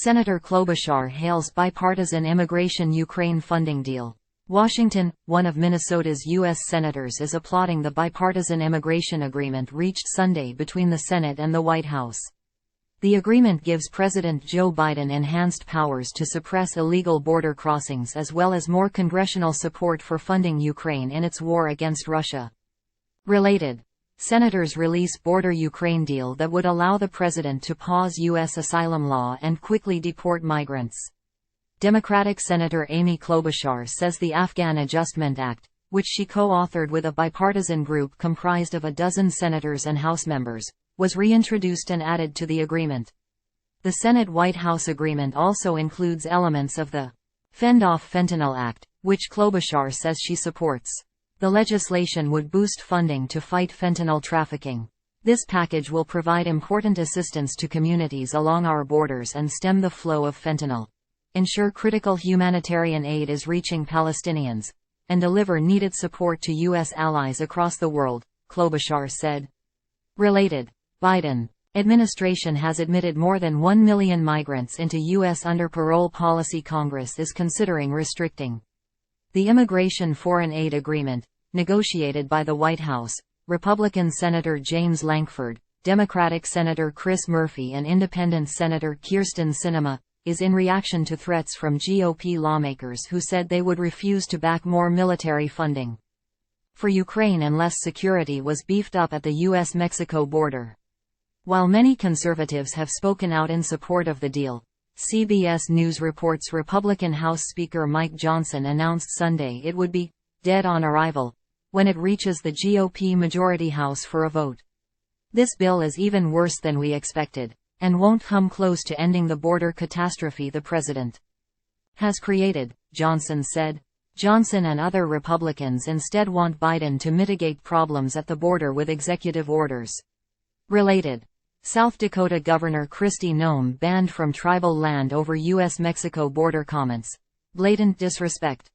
Senator Klobuchar hails bipartisan immigration-Ukraine funding deal. Washington, one of Minnesota's U.S. senators is applauding the bipartisan immigration agreement reached Sunday between the Senate and the White House. The agreement gives President Joe Biden enhanced powers to suppress illegal border crossings as well as more congressional support for funding Ukraine in its war against Russia. Related. Senators release border Ukraine deal that would allow the president to pause U.S. asylum law and quickly deport migrants. Democratic Senator Amy Klobuchar says the Afghan Adjustment Act, which she co-authored with a bipartisan group comprised of a dozen senators and House members, was reintroduced and added to the agreement. The Senate-White House agreement also includes elements of the Fend Off Fentanyl Act, which Klobuchar says she supports. The legislation would boost funding to fight fentanyl trafficking. This package will provide important assistance to communities along our borders and stem the flow of fentanyl, ensure critical humanitarian aid is reaching Palestinians, and deliver needed support to U.S. allies across the world, Klobuchar said. Related. Biden administration has admitted more than 1 million migrants into U.S. under parole policy. Congress is considering restricting the Immigration Foreign Aid Agreement, negotiated by the White House. Republican Senator James Lankford, Democratic Senator Chris Murphy and Independent Senator Kyrsten Sinema, is in reaction to threats from GOP lawmakers who said they would refuse to back more military funding for Ukraine unless security was beefed up at the U.S.-Mexico border. While many conservatives have spoken out in support of the deal, CBS News reports Republican House Speaker Mike Johnson announced Sunday it would be dead on arrival when it reaches the GOP majority House for a vote. This bill is even worse than we expected, and won't come close to ending the border catastrophe the president has created, Johnson said. Johnson and other Republicans instead want Biden to mitigate problems at the border with executive orders. Related. South Dakota Governor Kristi Noem banned from tribal land over U.S.-Mexico border comments. Blatant disrespect.